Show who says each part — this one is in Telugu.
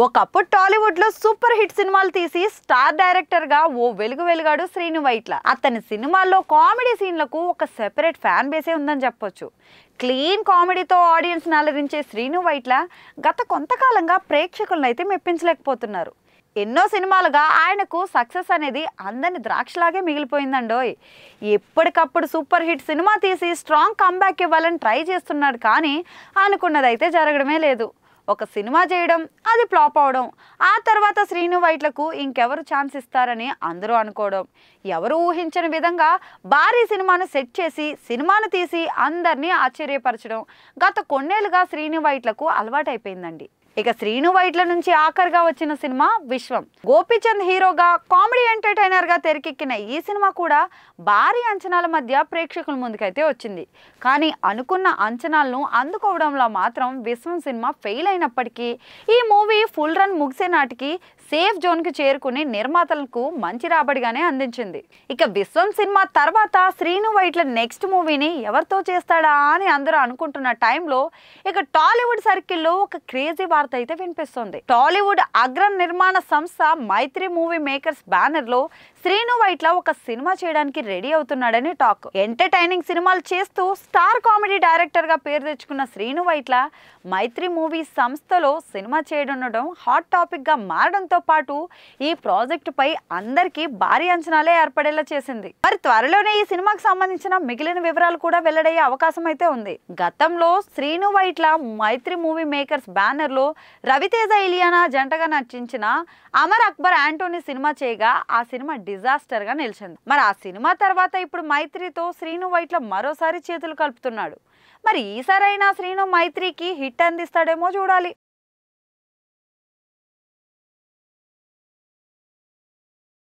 Speaker 1: ఒకప్పుడు టాలీవుడ్ లో సూపర్ హిట్ సినిమాలు తీసి స్టార్ డైరెక్టర్ గా ఓ వెలుగాడు శ్రీను వైట్ల. అతని సినిమాల్లో కామెడీ సీన్లకు ఒక సెపరేట్ ఫ్యాన్ బేసే ఉందని చెప్పొచ్చు. క్లీన్ కామెడీతో ఆడియన్స్ ని అలరించే శ్రీను వైట్ల గత కొంతకాలంగా ప్రేక్షకులను అయితే మెప్పించలేకపోతున్నారు. ఎన్నో సినిమాలుగా ఆయనకు సక్సెస్ అనేది అందరిని ద్రాక్షలాగే మిగిలిపోయిందండోయ్. ఎప్పటికప్పుడు సూపర్ హిట్ సినిమా తీసి స్ట్రాంగ్ కంబ్యాక్ ఇవ్వాలని ట్రై చేస్తున్నాడు, కానీ అనుకున్నదైతే జరగడమే లేదు. ఒక సినిమా చేయడం, అది ఫ్లాప్ అవడం, ఆ తర్వాత శ్రీను వైట్లకు ఇంకెవరు ఛాన్స్ ఇస్తారని అందరూ అనుకోవడం, ఎవరు ఊహించని విధంగా భారీ సినిమాను సెట్ చేసి సినిమాను తీసి అందరినీ ఆశ్చర్యపరచడం గత కొన్నేళ్లుగా శ్రీను వైట్లకు అలవాటైపోయిందండి. ఇక శ్రీను వైట్ల నుంచి ఆఖరిగా వచ్చిన సినిమా విశ్వం. గోపీచంద్ హీరోగా కామెడీ ఎంటర్టైనర్ గా తెరకెక్కిన ఈ సినిమా కూడా భారీ అంచనాల మధ్య ప్రేక్షకుల ముందుకైతే వచ్చింది. కానీ అనుకున్న అంచనాలను అందుకోవడంలో మాత్రం విశ్వం సినిమా ఫెయిల్ అయినప్పటికీ ఈ మూవీ ఫుల్ రన్ ముగిసే నాటికి సేఫ్ జోన్ కి చేరుకుని నిర్మాతలకు మంచి రాబడిగానే అందించింది. ఇక విశ్వం సినిమా తర్వాత శ్రీను వైట్ల నెక్స్ట్ మూవీని ఎవరితో చేస్తాడా అని అందరూ అనుకుంటున్న టైంలో ఇక టాలీవుడ్ సర్కిల్లో ఒక క్రేజీ వార్త అయితే వినిపిస్తుంది. టాలీవుడ్ అగ్ర నిర్మాణ సంస్థ మైత్రి మూవీ మేకర్స్ బ్యానర్ లో శ్రీను వైట్ల ఒక సినిమా చేయడానికి రెడీ అవుతున్నాడని టాక్. ఎంటర్టైనింగ్ సినిమాలు చేస్తూ స్టార్ కామెడీ డైరెక్టర్ గా పేరు తెచ్చుకున్న శ్రీను వైట్ల మైత్రి మూవీ సంస్థలో సినిమా చేయడం హాట్ టాపిక్ గా మారడంతో పాటు ఈ ప్రాజెక్టు పై అందరికీ భారీ అంచనాలే ఏర్పడేలా చేసింది. మరి త్వరలోనే ఈ సినిమాకి సంబంధించిన మిగిలిన వివరాలు కూడా వెల్లడయ్యే అవకాశం అయితే ఉంది. గతంలో శ్రీను వైట్ల మైత్రి మూవీ మేకర్స్ బ్యానర్ లో రవితేజ ఇలియానా జంటగా నటించిన అమర్ అక్బర్ యాంటోనీ సినిమా చేయగా ఆ సినిమా డిజాస్టర్ గా నిలిచింది. మరి ఆ సినిమా తర్వాత ఇప్పుడు మైత్రితో శ్రీను వైట్ల మరోసారి చేతులు కలుపుతున్నాడు. మరి ఈసారైనా శ్రీను మైత్రికి హిట్ అందిస్తాడేమో చూడాలి.